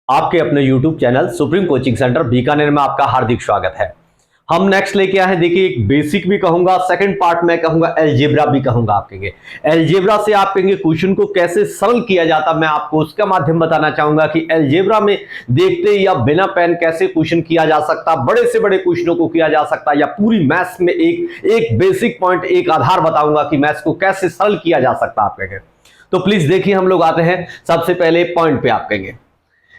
आपके अपने YouTube channel supreme coaching centre Bikaner में आपका हार्दिक स्वागत है। हम नेक्स्ट लेके आए हैं, देखिए एक बेसिक भी कहूंगा, सेकंड पार्ट में कहूंगा अलजेब्रा भी कहूंगा। आप कहेंगे अलजेब्रा से आप कहेंगे क्वेश्चन को कैसे सरल किया जाता, मैं आपको उसका माध्यम बताना चाहूंगा कि अलजेब्रा में देखते या बिना पेन कैसे क्वेश्चन किया जा सकता, बड़े से बड़े क्वेश्चनों को किया जा सकता, या पूरी मैथ्स में एक बेसिक पॉइंट, एक आधार बताऊंगा कि मैथ्स को कैसे सरल किया जा सकता। आप कहेंगे तो प्लीज देखिए, हम लोग आते हैं सबसे पहले पॉइंट पे। आप कहेंगे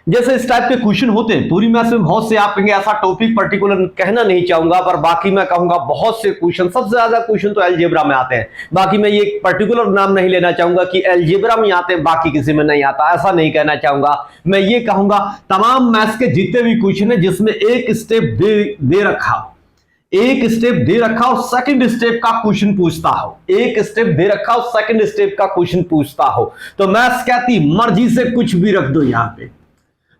जैसे इस टाइप के क्वेश्चन होते हैं पूरी मैथ्स में बहुत से, आप कहेंगे ऐसा टॉपिक पर्टिकुलर कहना नहीं चाहूंगा, पर बाकी मैं कहूंगा बहुत से क्वेश्चन, सबसे ज्यादा क्वेश्चन तो अलजेब्रा में आते हैं। बाकी मैं ये पर्टिकुलर नाम नहीं लेना चाहूंगा कि अलजेब्रा में आते हैं बाकी किसी में नहीं आता, ऐसा नहीं कहना चाहूंगा। मैं ये कहूंगा तमाम मैथ्स के जितने भी क्वेश्चन है जिसमें एक स्टेप दे रखा, एक स्टेप दे रखा और सेकंड स्टेप का क्वेश्चन पूछता हो, एक स्टेप दे रखा और सेकंड स्टेप का क्वेश्चन पूछता हो, तो मैथ्स कहती मर्जी से कुछ भी रख दो यहां पे।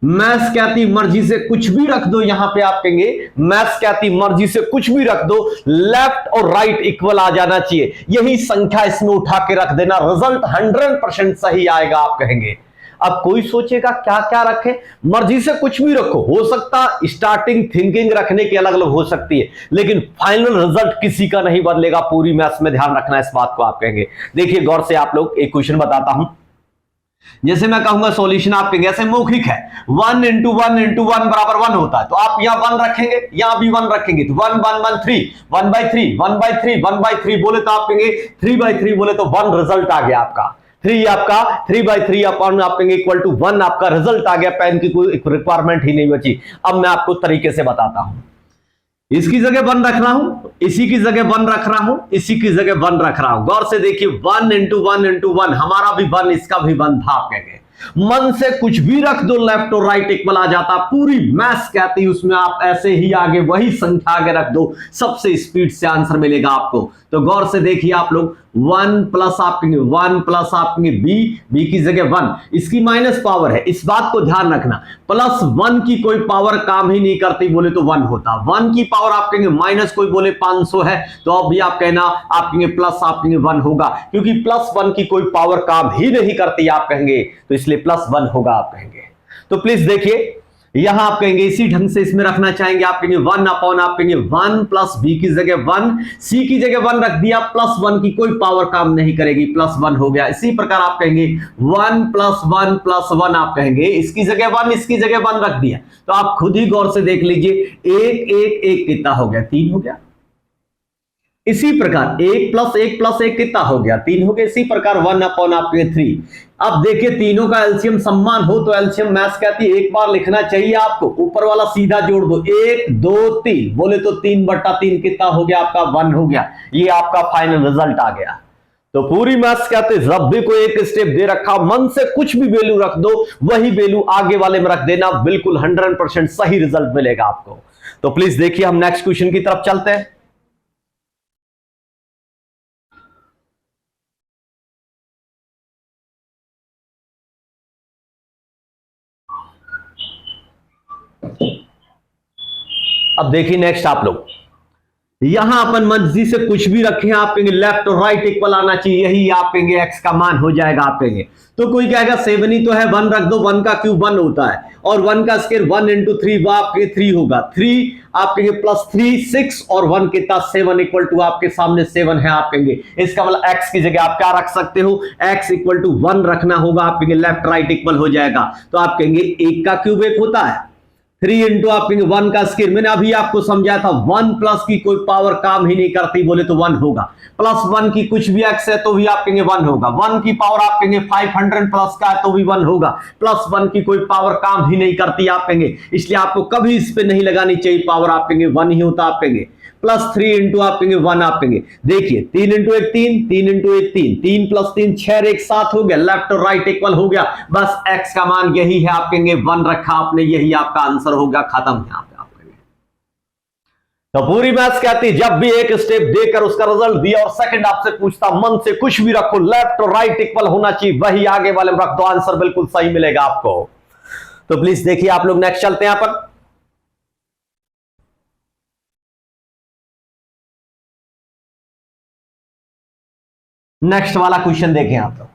मैथ्स कहती मर्जी से कुछ भी रख दो यहां पे। आप कहेंगे मैथ्स कहती मर्जी से कुछ भी रख दो, लेफ्ट और राइट इक्वल आ जाना चाहिए, यही संख्या इसमें उठा के रख देना, रिजल्ट 100% सही आएगा। आप कहेंगे अब कोई सोचेगा क्या क्या रखें, मर्जी से कुछ भी रखो, हो सकता स्टार्टिंग थिंकिंग रखने की अलग अलग हो सकती है, लेकिन फाइनल रिजल्ट किसी का नहीं बदलेगा। पूरी मैथ्स में ध्यान रखना इस बात को। आप कहेंगे देखिए गौर से, आप लोग एक क्वेश्चन बताता हूं, जैसे मैं कहूंगा सॉल्यूशन आप कहेंगे ऐसे मौखिक है, 1 इंटू 1 इंटू 1 बराबर 1 होता है, तो आप यहां 1 रखेंगे, यहां भी 1 रखेंगे, तो 1 1 1 3, 1/3 1/3 1/3 बोले तो आप कहेंगे 3/3 बोले तो 1 रिजल्ट आ गया आपका। 3 आपका 3/3 अपन आप कहेंगे इक्वल टू 1 आपका रिजल्ट आ गया, पेन की कोई रिक्वायरमेंट ही नहीं बची। अब मैं आपको तरीके से बताता हूं, इसकी जगह 1 रख रहा हूं, इसी की जगह 1 रख रहा हूं, इसी की जगह 1 रख रहा हूं। गौर से देखिए 1 इंटू 1 इंटू 1, हमारा भी 1 इसका भी 1 था। आप कहेंगे मन से कुछ भी रख दो, लेफ्ट और राइट इक्वल आ जाता। पूरी मैथ्स कहती है उसमें आप ऐसे ही आगे वही संख्या आगे रख दो, सबसे स्पीड से आंसर मिलेगा आपको। तो गौर से देखिए आप लोग 1 प्लस आप कहेंगे 1 प्लस आप कहेंगे बी की जगह 1, इसकी माइनस पावर है, इस बात को ध्यान रखना। प्लस 1 की कोई पावर काम ही नहीं करती, बोले तो 1 होता। 1 की पावर आप कहेंगे माइनस कोई बोले 500 है, तो अब भी आप कहना आप कहेंगे प्लस आप कहेंगे 1 होगा, क्योंकि प्लस 1 की कोई पावर काम ही नहीं करती। आप कहेंगे तो इसलिए प्लस 1 होगा। आप कहेंगे तो प्लीज देखिए यहां आप कहेंगे इसी ढंग से इसमें रखना चाहेंगे, आप कहेंगे 1 अपॉन आप कहेंगे 1 प्लस बी की जगह 1, सी की जगह 1 रख दिया, प्लस 1 की कोई पावर काम नहीं करेगी, प्लस 1 हो गया। इसी प्रकार आप कहेंगे 1 प्लस 1 प्लस 1, आप कहेंगे इसकी जगह 1 इसकी जगह 1 रख दिया, तो आप खुद ही गौर से देख लीजिए, 1 1 1 कितना हो गया, 3 हो गया। इसी प्रकार 1 प्लस 1 प्लस 1 कितना हो गया, 3 हो गया। इसी प्रकार 1 अपॉन आपके 3। अब देखिए तीनों का एलसीएम समान हो तो एलसीएम मैथ्स कहती है एक बार लिखना चाहिए आपको, ऊपर वाला सीधा जोड़ दो, 1 2 3 बोले तो 3/3 कितना हो गया आपका, 1 हो गया। ये आपका फाइनल रिजल्ट आ गया। तो पूरी मैथ्स कहते हैं जब भी कोई एक स्टेप दे रखा, मन से कुछ भी वैल्यू रख दो, वही वैल्यू आगे वाले में रख देना, बिल्कुल 100% सही रिजल्ट मिलेगा आपको। तो प्लीज देखिए हम नेक्स्ट क्वेश्चन की तरफ चलते हैं। अब देखिए नेक्स्ट आप लोग यहां अपन मर्जी से कुछ भी रखें, आप कहेंगे लेफ्ट और राइट इक्वल आना चाहिए, यही आप कहेंगे एक्स का मान हो जाएगा। आप कहेंगे तो कोई कहेगा 7 ही तो है, 1 रख दो, 1 का क्यूब 1 होता है, और 1 का स्क्वायर 1 इंटू 3 वो आपके 3 होगा, 3 आप कहेंगे प्लस 3 6 और 1 कितना 7 इक्वल टू आपके सामने 7 है। आप कहेंगे इसका मतलब एक्स की जगह आप क्या रख सकते हो, एक्स इक्वल टू 1 रखना होगा। आप कहेंगे लेफ्ट राइट इक्वल हो जाएगा, तो आप कहेंगे 1 का क्यूब 1 होता है, 3 इंटू आप कहेंगे 1 का स्क्वायर, मैंने अभी आपको समझाया था 1 प्लस की कोई पावर काम ही नहीं करती, बोले तो 1 होगा। प्लस 1 की कुछ भी एक्स है तो भी आप कहेंगे 1 होगा। 1 की पावर आप कहेंगे 500 प्लस का है तो भी 1 होगा। प्लस 1 की कोई पावर काम ही नहीं करती, आप कहेंगे, इसलिए आपको कभी इस पे नहीं लगानी चाहिए पावर, आप कहेंगे 1 ही होता। आप कहेंगे प्लस 3 इंटू आप कहेंगे 1, आप कहेंगे देखिए 3 इंटू 1 3, 3 इंटू 1 3, 3 प्लस 3 6 1 7 हो गया, लेफ्ट और राइट इक्वल हो गया। बस एक्स का मान यही है, आप कहेंगे 1 रखा आपने, यही आपका आंसर हो गया, खत्म यहां पे। आप कहेंगे तो पूरी मैथ्स कहती जब भी एक स्टेप देकर उसका रिजल्ट दिया और सेकंड आपसे पूछता, मन से कुछ भी रखो, लेफ्ट और राइट इक्वल होना चाहिए, वही आगे वाले में रख दो, आंसर बिल्कुल सही मिलेगा आपको। तो प्लीज देखिए आप लोग नेक्स्ट चलते हैं यहां पर। नेक्स्ट वाला क्वेश्चन देखें आप लोग,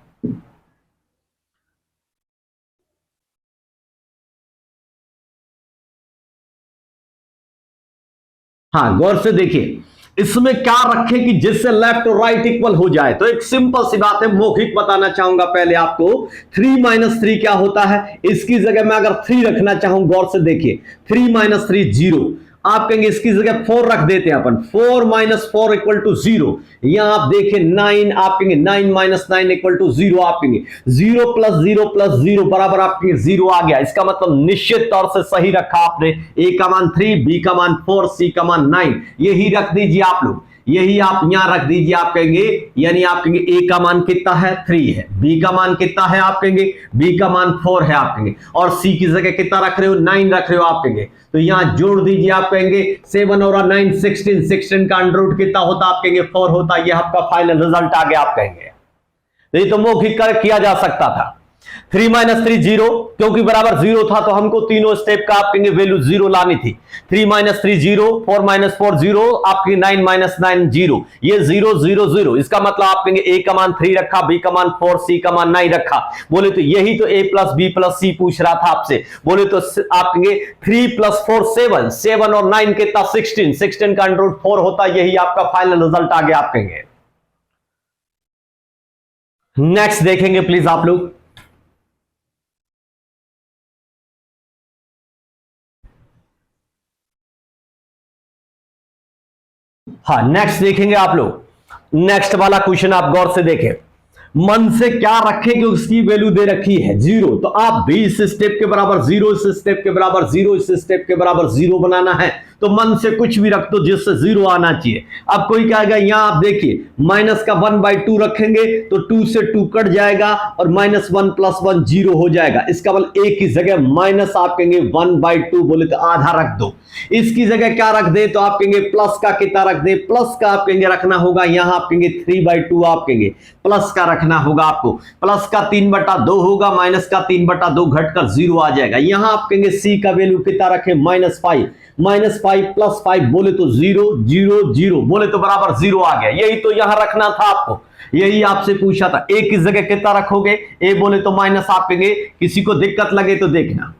हाँ, गौर से देखिए इसमें क्या रखें कि जिससे लेफ्ट और राइट इक्वल हो जाए। तो एक सिंपल सी बात है, मौखिक बताना चाहूंगा पहले आपको। 3 - 3 क्या होता है, इसकी जगह मैं अगर 3 रखना चाहूं, गौर से देखिए 3 - 3 0। आप कहेंगे इसकी जगह 4 रख देते हैं अपन, 4 - 4 = 0। यहां आप देखिए 9, आप कहेंगे 9 - 9 = 0। आप कहेंगे 0 + 0 + 0 बराबर आपके 0 आ गया। इसका मतलब निश्चित तौर से सही रखा आपने। ए का मान 3, बी का मान 4, सी का मान 9, यही रख दीजिए आप लोग, यही आप यहां रख दीजिए। आप कहेंगे यानी आप कहेंगे ए का मान कितना है, 3 है, बी का मान कितना है, आप कहेंगे बी का मान 4 है, आप कहेंगे, और सी की जगह कितना रख रहे हो, 9 रख रहे हो, आप कहेंगे। तो यहां जोड़ दीजिए, आप कहेंगे 7 और 9 16, 16 का अंडर रूट कितना होता, आप कहेंगे 4 होता। यह आपका फाइनल रिजल्ट आ गया, आप कहेंगे। ये तो मौखिक कर किया जा सकता था। 3 - 3 0, क्योंकि बराबर 0 था तो हमको तीनों स्टेप का आप कहेंगे वैल्यू 0 लानी थी। 3 - 3 0, 4 - 4 0, आपकी 9 - 9 0, ये 0 0 0। इसका मतलब आप कहेंगे ए का मान 3 रखा, बी का मान 4, सी का मान 9 रखा। बोले तो यही तो a + b + c पूछ रहा था आपसे। बोले तो आप कहेंगे 3 + 4 7, 7 और 9 कितना 16, 16 का अंडर रूट 4 होता। यही आपका फाइनल रिजल्ट आ गया, आप कहेंगे। नेक्स्ट देखेंगे प्लीज आप लोग। हाँ, नेक्स्ट देखेंगे आप लोग। नेक्स्ट वाला क्वेश्चन आप गौर से देखें। मन से क्या रखें कि उसकी वैल्यू दे रखी है 0, तो आप भी इस स्टेप के बराबर 0, इस स्टेप के बराबर 0, इस स्टेप के बराबर 0 बनाना है। तो मन से कुछ भी रख दो जिससे 0 आना चाहिए। अब कोई कहेगा यहां आप देखिए माइनस का 1/2 रखेंगे तो 2 से 2 कट जाएगा और -1 + 1 0 हो जाएगा। इसका मतलब एक की जगह माइनस आप कहेंगे 1/2, बोले तो आधा रख दो। इसकी जगह क्या रख दे, तो आप कहेंगे प्लस का कितना रख दे, प्लस का आप कहेंगे रखना होगा। यहां आप कहेंगे 3/2, आप कहेंगे प्लस का रखना होगा आपको। प्लस का 3/2 होगा, माइनस का 3/2 घटकर 0 आ जाएगा। यहां आप कहेंगे सी का वैल्यू कितना रखें, -5, -5 + 5 बोले तो 0 0 0, बोले तो बराबर 0 आ गया। यही तो यहां रखना था आपको, यही आपसे पूछा था। ए की जगह कितना रखोगे, ए बोले तो माइनस, आप कहेंगे किसी को दिक्कत लगे तो देखना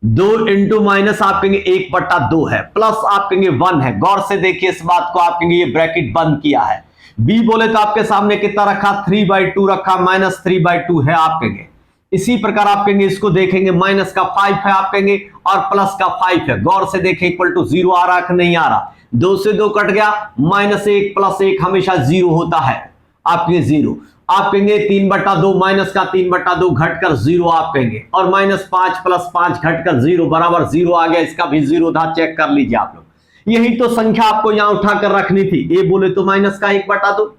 2 × माइनस आप कहेंगे 1/2 है, प्लस आप कहेंगे 1 है। गौर से देखिए इस बात को, आप कहेंगे ये ब्रैकेट बंद किया है। बी बोले तो आपके सामने कितना रखा, 3/2 रखा, -3/2 है, आप कहेंगे। इसी प्रकार आप कहेंगे इसको देखेंगे माइनस का 5 है, आप कहेंगे, और प्लस का 5 है। गौर से देखें = 0 आ रहा कि नहीं आ रहा, 2 से 2 कट गया, -1 + 1 हमेशा 0 होता है, आपके 0। आप कहेंगे 3/2, माइनस का 3/2 घटकर 0 आप कहेंगे, और -5 + 5 घटकर 0 बराबर 0 आ गया। इसका भी 0 था, चेक कर लीजिए आप लोग। यही तो संख्या आपको यहां उठाकर रखनी थी। ए बोले तो माइनस का 1/2,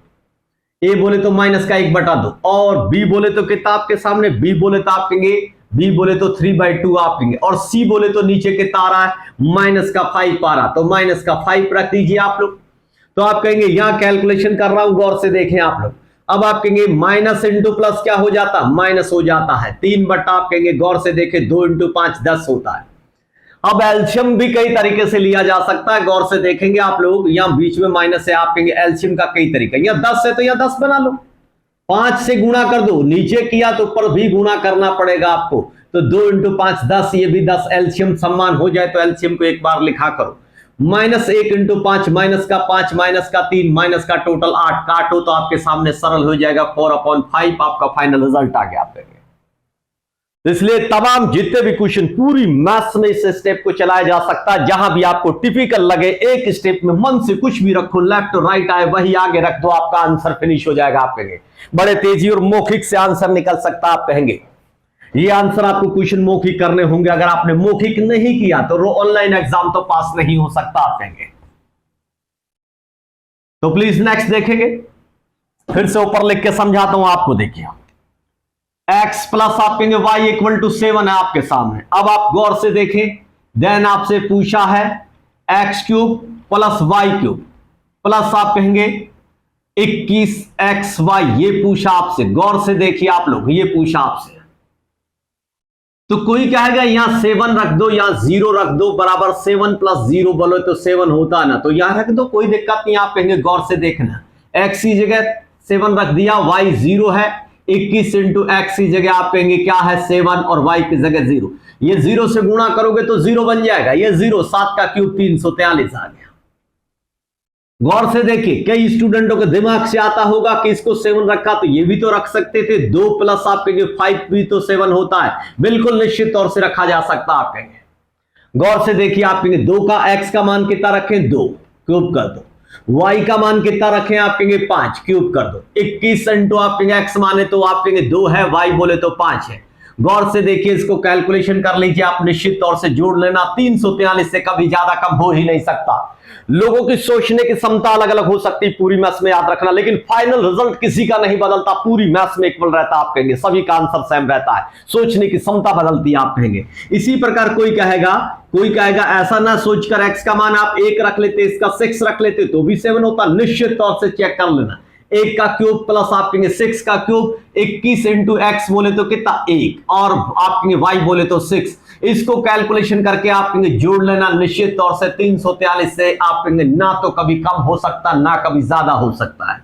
ए बोले तो माइनस का 1/2, और बी बोले तो कितना आपके सामने, बी बोले तो आप कहेंगे, बी बोले तो 3/2 आप कहेंगे, और सी बोले तो नीचे कितना आ रहा है, -5 आ रहा, तो -5 रख दीजिए आप लोग। तो आप कहेंगे यहां कैलकुलेशन कर रहा हूं, गौर से देखें आप लोग। अब आप कहेंगे माइनस × प्लस क्या हो जाता, माइनस हो जाता है। 3 बटा आप कहेंगे, गौर से देखें 2 × 5 10 होता है। अब एल्शियम भी कई तरीके से लिया जा सकता है, गौर से देखेंगे आप लोग। यहां बीच में माइनस है, आप कहेंगे एल्शियम का कई तरीका। यहां 10 है तो यहां 10 बना लो, 5 से गुणा कर दो, नीचे किया तो ऊपर भी गुणा करना पड़ेगा आपको। तो 2 × 5 10, ये भी 10, एल्शियम समान हो जाए तो एल्शियम को एक बार लिखा करो। -1 × 5, माइनस का 5, माइनस का 3, माइनस का टोटल 8, काटो तो आपके सामने सरल हो जाएगा 4/5, आपका फाइनल रिजल्ट आ गया आप कहेंगे। इसलिए तमाम जितने भी क्वेश्चन पूरी मैथ्स में इस स्टेप को चलाया जा सकता है। जहां भी आपको टिपिकल लगे एक स्टेप में मन से कुछ भी रखो, लेफ्ट और राइट आए वही आगे रख दो, आपका आंसर फिनिश हो जाएगा आप कहेंगे। बड़े तेजी और मौखिक से आंसर निकल सकता है आप कहेंगे। ये आंसर आपको क्वेश्चन मौखिक करने होंगे, अगर आपने मौखिक नहीं किया तो ऑनलाइन एग्जाम तो पास नहीं हो सकता आप कहेंगे। तो प्लीज नेक्स्ट देखेंगे, फिर से ऊपर लिख के समझाता हूं आपको। देखिए x प्लस आप कहेंगे y = 7 है आपके सामने। अब आप गौर से देखें, देन आपसे पूछा है x³ + y³ प्लस आप कहेंगे 21xy, ये पूछा आपसे। गौर से देखिए आप लोग, ये पूछा आपसे। तो कोई कहेगा यहां 7 रख दो, यहां 0 रख दो, बराबर 7 + 0 बोलो तो 7 होता है ना, तो यहां रख दो, कोई दिक्कत नहीं। आप कहेंगे गौर से देखना, x की जगह 7 रख दिया, y 0 है, 21 × x की जगह आप कहेंगे क्या है 7, और y की जगह 0। ये 0 से गुणा करोगे तो 0 बन जाएगा, ये 0, 7 का क्यूब 343 आ गया। गौर से देखिए, कई स्टूडेंटों के दिमाग से आता होगा कि इसको 7 रखा तो ये भी तो रख सकते थे, 2 प्लस आप कहेंगे 5 भी तो 7 होता है। बिल्कुल निश्चित तौर से रखा जा सकता आप कहेंगे। गौर से देखिए, आप कहेंगे 2 का x का मान कितना रखें, 2 क्यूब कर दो। y का मान कितना रखें, आप कहेंगे 5 क्यूब कर दो। 21 इंटू आप कहेंगे x माने तो आप कहेंगे 2 है, y बोले तो 5 है। गौर से देखिए, इसको कैलकुलेशन कर लीजिए आप, निश्चित तौर से जोड़ लेना। 343 से कभी ज्यादा कम हो ही नहीं सकता। लोगों की सोचने की क्षमता अलग अलग हो सकती है, पूरी मैथ्स में याद रखना, लेकिन फाइनल रिजल्ट किसी का नहीं बदलता, पूरी मैथ्स में इक्वल रहता आप कहेंगे, सभी का आंसर सेम रहता है, सोचने की क्षमता बदलती है आप कहेंगे। इसी प्रकार कोई कहेगा ऐसा ना सोचकर एक्स का मान आप 1 रख लेते, इसका 6 रख लेते तो भी 7 होता। निश्चित तौर से चेक कर लेना, 1 का क्यूब प्लस आप कहेंगे 6 का क्यूब, 21 इंटू एक्स बोले तो कितना 1, और आप कहेंगे वाई बोले तो 6। इसको कैलकुलेशन करके आप कहेंगे जोड़ लेना। निश्चित तौर से 343 से आप कहेंगे ना तो कभी कम हो सकता, ना कभी ज्यादा हो सकता है।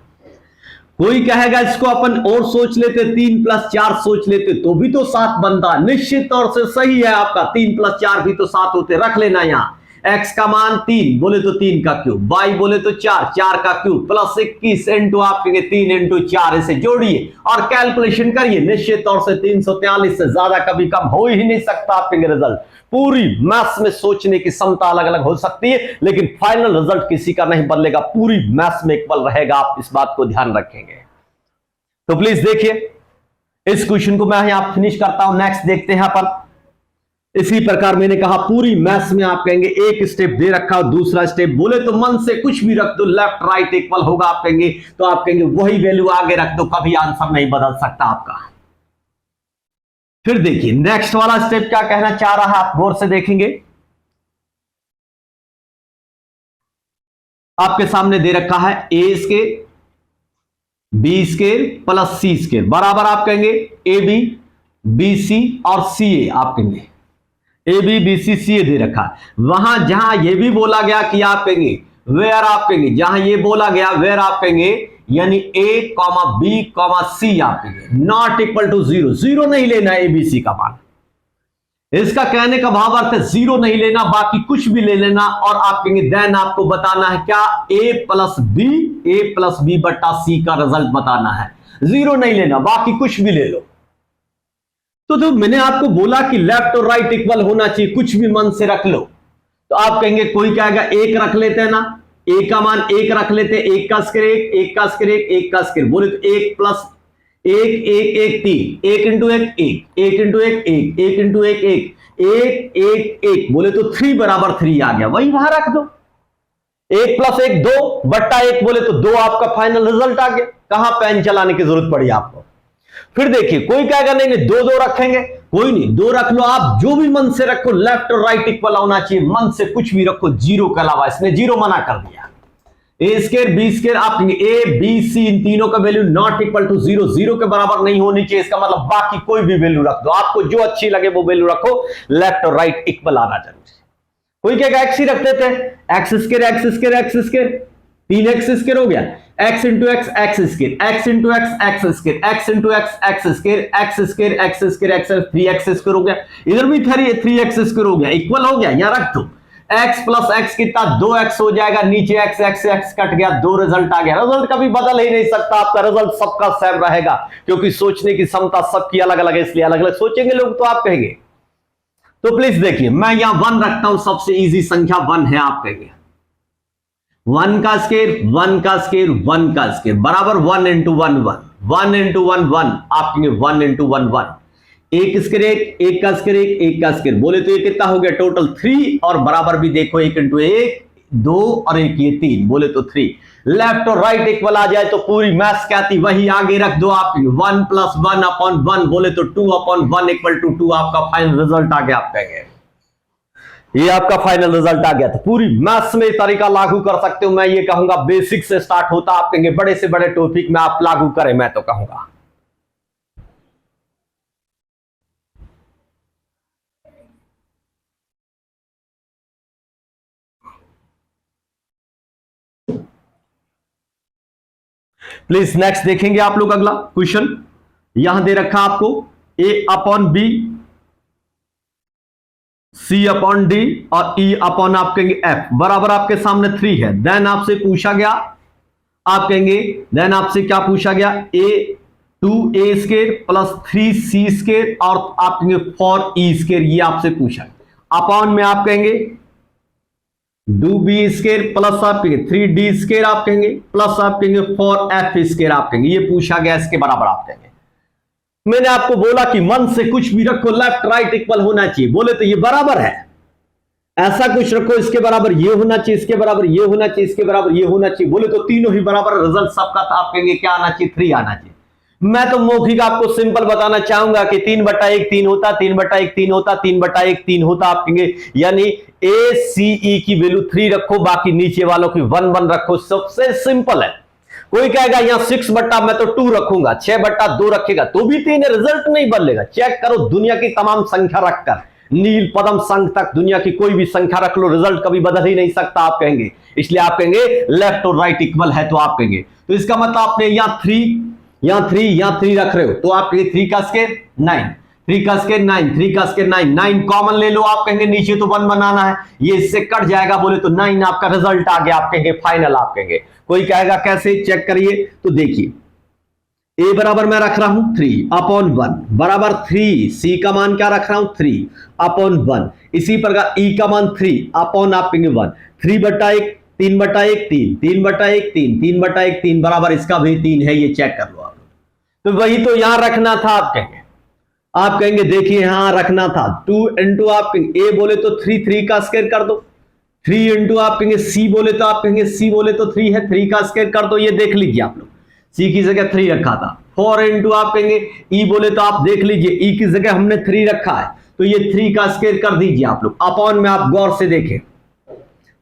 कोई कहेगा इसको अपन और सोच लेते, 3 प्लस 4 सोच लेते तो भी तो 7 बनता। निश्चित तौर से सही है आपका, 3 प्लस 4 भी तो 7 होते। रख लेना यहां x का मान 3 बोले तो 3 का क्यूब, y बोले तो 4 का क्यूब प्लस 21 इंटू आप कहेंगे 3 इंटू 4, इसे जोड़िए और कैलकुलेशन करिए। निश्चित तौर से 343 से ज्यादा कभी कम हो ही नहीं सकता आप कहेंगे रिजल्ट। पूरी मैथ्स में सोचने की क्षमता अलग अलग हो सकती है, लेकिन फाइनल रिजल्ट किसी का नहीं बदलेगा, पूरी मैथ्स में इक्वल रहेगा। आप इस बात को ध्यान रखेंगे। तो प्लीज देखिए, इस क्वेश्चन को मैं यहां फिनिश करता हूं। नेक्स्ट देखते हैं अपन। इसी प्रकार मैंने कहा पूरी मैथ्स में आप कहेंगे एक स्टेप दे रखा और दूसरा स्टेप बोले तो मन से कुछ भी रख दो, लेफ्ट राइट इक्वल होगा आप कहेंगे, तो आप कहेंगे वही वैल्यू आगे रख दो, कभी आंसर नहीं बदल सकता आपका। फिर देखिए नेक्स्ट वाला स्टेप क्या कहना चाह रहा है, आप गौर से देखेंगे। आपके सामने दे रखा है ए स्केयर बी स्केयर प्लस सी स्केयर बराबर आप कहेंगे ए बी बी सी और सी ए, आप कहेंगे ए बी बी सी सी ए दे रखा है। वहां जहां ये भी बोला गया कि आप कहेंगे वेयर, आप कहेंगे जहां ये बोला गया वेयर आप कहेंगे यानी ए कॉमा बी कॉमा सी, आप कहेंगे नॉट इक्वल टू 0, 0 नहीं लेना ए बी सी का मान। इसका कहने का भाव अर्थ है 0 नहीं लेना, बाकी कुछ भी ले लेना, और आप कहेंगे देन आपको बताना है क्या, ए प्लस बी बट्टा सी का रिजल्ट बताना है। 0 नहीं लेना, बाकी कुछ भी ले लो। तो मैंने आपको बोला कि लेफ्ट और राइट इक्वल होना चाहिए, कुछ भी मन से रख लो। तो आप कहेंगे कोई कहेगा 1 रख लेते हैं ना, ए का मान 1 रख लेते हैं, 1 का स्क्वायर 1, 1 का स्क्वायर 1, 1 का स्क्वायर बोले तो 1 प्लस 1 1 1 3, 1 इंटू 1 1, 1 इंटू 1 1, 1 इंटू 1 1, 1 1 1 बोले तो 3 बराबर 3 आ गया, वही वहां रख दो। 1 प्लस 1 2 बट्टा 1 बोले तो 2 आपका फाइनल रिजल्ट आ गया। कहां पेन चलाने की जरूरत पड़ी आपको। फिर देखिए कोई कहेगा नहीं नहीं 2 2 रखेंगे, कोई नहीं 2 रख लो, आप जो भी मन से रखो, लेफ्ट और राइट इक्वल होना चाहिए, मन से कुछ भी रखो, 0 के अलावा। इसने 0 मना कर दिया। ए स्क्वायर बी स्क्वायर आप ए बी सी इन तीनों का वैल्यू नॉट इक्वल टू 0, 0 के बराबर नहीं होनी चाहिए। इसका मतलब बाकी कोई भी वैल्यू रख दो, आपको जो अच्छी लगे वो वैल्यू रखो, लेफ्ट और राइट इक्वल आना जरूरी। कोई कहेगा एक्स ही रखते थे, x square x square x square 3x square हो गया, x into x x square, x into x x square, x into x x square, x square x square x 3x square हो गया, इधर भी 3x square हो गया, equal हो गया। यहां रख दो x प्लस एक्स कितना 2x हो जाएगा, नीचे x x x कट गया, 2 रिजल्ट आ गया। रिजल्ट कभी बदल ही नहीं सकता, आपका रिजल्ट सबका सेम रहेगा, क्योंकि सोचने की क्षमता सबकी अलग अलग है, इसलिए अलग अलग सोचेंगे लोग तो आप कहेंगे। तो प्लीज देखिए मैं यहां 1 रखता हूं, सबसे इजी संख्या 1 है, आप कहेंगे 1 का स्क्वायर 1 का स्क्वायर 1 का स्क्वायर बराबर 1 इंटू 1 1, 1 इंटू 1 1, आप कहेंगे 1 इंटू 1 1, एक स्क्वायर एक का स्क्वायर एक का स्क्वायर बोले तो ये कितना हो गया टोटल 3, और बराबर भी देखो 1 इंटू 1 2 और 1 ये 3 बोले तो 3। लेफ्ट और राइट इक्वल आ जाए तो पूरी मैथ्स क्या थी वही आगे रख दो आप। 1 प्लस 1 अपॉन 1 बोले तो 2 अपॉन 1 इक्वल टू 2, आपका फाइनल रिजल्ट आ गया। आप कहेंगे ये आपका फाइनल रिजल्ट आ गया। तो पूरी मैथ्स में तरीका लागू कर सकते हो। मैं ये कहूंगा बेसिक से स्टार्ट होता, आप कहेंगे बड़े से बड़े टॉपिक में आप लागू करें, मैं तो कहूंगा। प्लीज नेक्स्ट देखेंगे आप लोग। अगला क्वेश्चन यहां दे रखा आपको a upon B C upon D और E अपॉन आप कहेंगे F बराबर आपके सामने 3 है। देन आपसे पूछा गया, आप कहेंगे देन आपसे क्या पूछा गया, A2A square plus 3C square और आप कहेंगे 4E स्केयर, ये आपसे पूछा है। अपॉन में आप कहेंगे 2B स्केयर प्लस आप कहेंगे 3D स्केयर आप कहेंगे प्लस आप कहेंगे 4F स्केयर आप कहेंगे, ये पूछा गया, इसके बराबर आप कहेंगे। मैंने आपको बोला कि मन से कुछ भी रखो, लेफ्ट राइट इक्वल होना चाहिए, बोले तो ये बराबर है, ऐसा कुछ रखो इसके बराबर ये होना चाहिए, इसके बराबर ये होना चाहिए, इसके बराबर ये होना चाहिए, बोले तो तीनों ही बराबर, रिजल्ट सबका था, आप कहेंगे क्या आना चाहिए, 3 आना चाहिए। मैं तो मौखिक आपको सिंपल बताना चाहूंगा कि 3/1 3 होता, 3/1 3 होता, 3/1 3 होता आप कहेंगे, यानी ACE की वैल्यू 3 रखो, बाकी नीचे वालों की 1 1 रखो, सबसे सिंपल है। कोई कहेगा यहां 6 बट्टा मैं तो 2 रखूंगा, 6/2 रखेगा तो भी 3 है, रिजल्ट नहीं बदलेगा। चेक करो दुनिया की तमाम संख्या रखकर, नील पदम संख्या तक दुनिया की कोई भी संख्या रख लो, रिजल्ट कभी बदल ही नहीं सकता आप कहेंगे। इसलिए आप कहेंगे लेफ्ट और राइट इक्वल है, तो आप कहेंगे तो इसका मतलब आपने यहां 3 रख रहे हो, तो आप कहेंगे 3 का स्क्वायर 9, 3 का स्क्वायर 9, 3 का स्क्वायर 9, 9 कॉमन ले लो, आप कहेंगे नीचे तो 1 बनाना है, ये इससे कट जाएगा, बोले तो 9 आपका रिजल्ट आ गया, आप कहेंगे फाइनल आप कहेंगे। कोई कहेगा कैसे, चेक करिए, तो देखिए A बराबर मैं रख रहा हूं 3 अपॉन 1 बराबर 3, C का मान क्या रख रहा हूं 3 अपॉन 1, इसी प्रकार E का मान 3 अपॉन आप कहेंगे 1, 3/1 3/1 3, 3/1 3, 3/1 3 बराबर इसका भी 3 है, ये चेक कर लो आप। तो वही तो यहां रखना था आप कहेंगे देखिए यहां रखना था 2 इंटू आप कहेंगे A बोले तो 3 का स्क्वायर कर दो, 3 इंटू आप कहेंगे C बोले तो आप कहेंगे C बोले तो 3 है, 3 का स्क्वायर कर दो, ये देख लीजिए आप लोग, C की जगह 3 रखा था। 4 इंटू आप कहेंगे E बोले तो आप देख लीजिए E की जगह हमने 3 रखा है, तो ये 3 का स्क्वायर कर दीजिए आप लोग। अपॉन में आप गौर से देखें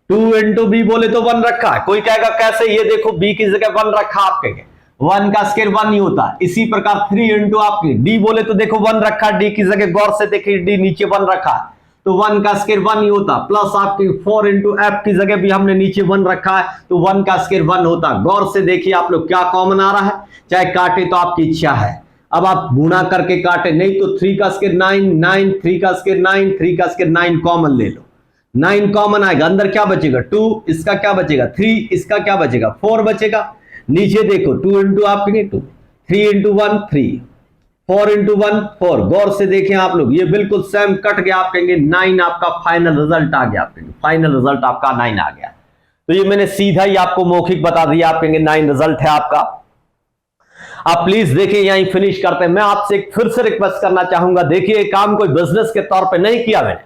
2 इंटू B बोले तो 1 रखा है, कोई कहेगा कैसे, ये देखो B की जगह 1 रखा, आप कहेंगे 1 का स्क्वायर 1 नहीं होता। इसी प्रकार 3 इंटू आपकी D बोले तो देखो 1 रखा, D की जगह गौर से देखिए D नीचे 1 रखा, तो 1 का स्क्वायर 1 नहीं होता। प्लस आपकी 4 इंटू F की जगह भी हमने नीचे 1 रखा है, तो 1 का स्क्वायर 1 होता। गौर से देखिए आप लोग क्या कॉमन आ रहा है, चाहे काटे तो आपकी इच्छा है, अब आप गुणा करके काटे, नहीं तो 3 का स्क्वायर 9 9, 3 का स्क्वायर 9, 3 का स्क्वायर 9 कॉमन ले लो, 9 कॉमन आएगा, अंदर क्या बचेगा 2, इसका क्या बचेगा 3, इसका क्या बचेगा 4 बचेगा। नीचे देखो 2 इंटू आप कहेंगे 2, 3 इंटू 1 3, 4 इंटू 1 4, गौर से देखें आप लोग, ये बिल्कुल सेम कट गया, आप कहेंगे 9 आपका फाइनल रिजल्ट आ गया, आप कहेंगे फाइनल रिजल्ट आपका 9 आ गया। तो ये मैंने सीधा ही आपको मौखिक बता दिया, आप कहेंगे 9 रिजल्ट है आपका। आप प्लीज देखिए यहीं फिनिश करते हैं। मैं आपसे फिर से रिक्वेस्ट करना चाहूंगा, देखिए काम कोई बिजनेस के तौर पे नहीं किया मैंने,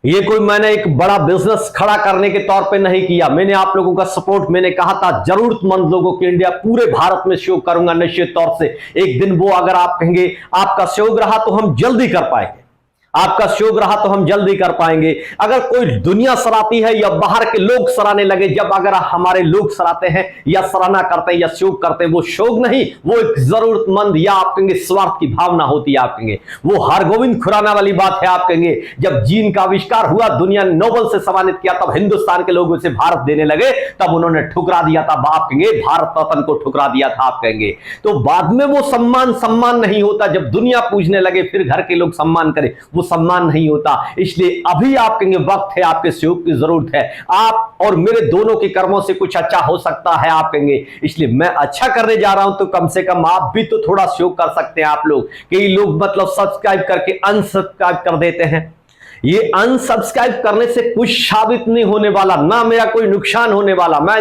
ये कोई मैंने एक बड़ा बिजनेस खड़ा करने के तौर पे नहीं किया। मैंने आप लोगों का सपोर्ट, मैंने कहा था जरूरतमंद लोगों के इंडिया पूरे भारत में शो करूंगा निश्चित तौर से। एक दिन वो अगर आप कहेंगे आपका सहयोग रहा तो हम जल्दी कर पाएंगे, आपका सहयोग रहा तो हम जल्दी कर पाएंगे। अगर कोई दुनिया सराहती है या बाहर के लोग सराहने लगे, जब अगर हमारे लोग सराहते हैं या सराहना करते हैं या सहयोग करते हैं, वो सहयोग नहीं, वो एक जरूरतमंद या आप कहेंगे स्वार्थ की भावना होती है। आप कहेंगे वो हरगोविंद खुराना वाली बात है। आप कहेंगे जब जीन का आविष्कार हुआ, दुनिया ने नोबेल से सम्मानित किया, तब हिंदुस्तान के लोग उसे भारत देने लगे, तब उन्होंने ठुकरा दिया था, आप कहेंगे भारत रत्न को ठुकरा दिया था। आप कहेंगे तो बाद में वो सम्मान नहीं होता, जब दुनिया पूजने लगे फिर घर के लोग सम्मान करें, वो सम्मान नहीं होता। इसलिए अभी आप कहेंगे वक्त है, आपके सहयोग की जरूरत है। आप और मेरे दोनों के कर्मों से कुछ अच्छा हो सकता है। आप कहेंगे इसलिए मैं अच्छा करने जा रहा हूं, तो कम से कम आप भी तो थोड़ा सहयोग कर सकते हैं। आप लोग, कई लोग मतलब सब्सक्राइब करके अनसब्सक्राइब कर देते हैं। ये अनसब्सक्राइब करने से कुछ साबित नहीं होने वाला, ना मेरा कोई नुकसान होने वाला, मैं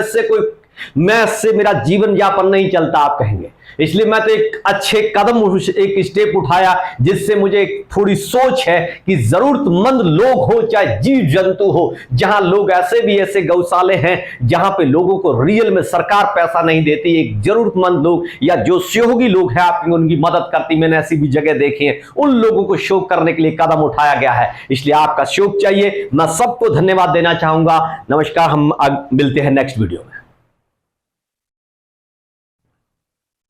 इससे मेरा जीवन यापन नहीं चलता। आप कहेंगे इसलिए मैं तो एक अच्छे कदम, एक स्टेप उठाया, जिससे मुझे थोड़ी सोच है कि जरूरतमंद लोग हो, चाहे जीव जंतु हो, जहां लोग ऐसे गौशाले हैं जहां पे लोगों को रियल में सरकार पैसा नहीं देती, एक जरूरतमंद लोग या जो सहयोगी लोग हैं आप उनकी मदद करती, मैंने ऐसी भी जगह देखी है, उन लोगों को सहयोग करने के लिए कदम उठाया गया है। इसलिए आपका सहयोग चाहिए। मैं सबको धन्यवाद देना चाहूंगा। नमस्कार, हम मिलते हैं नेक्स्ट वीडियो में।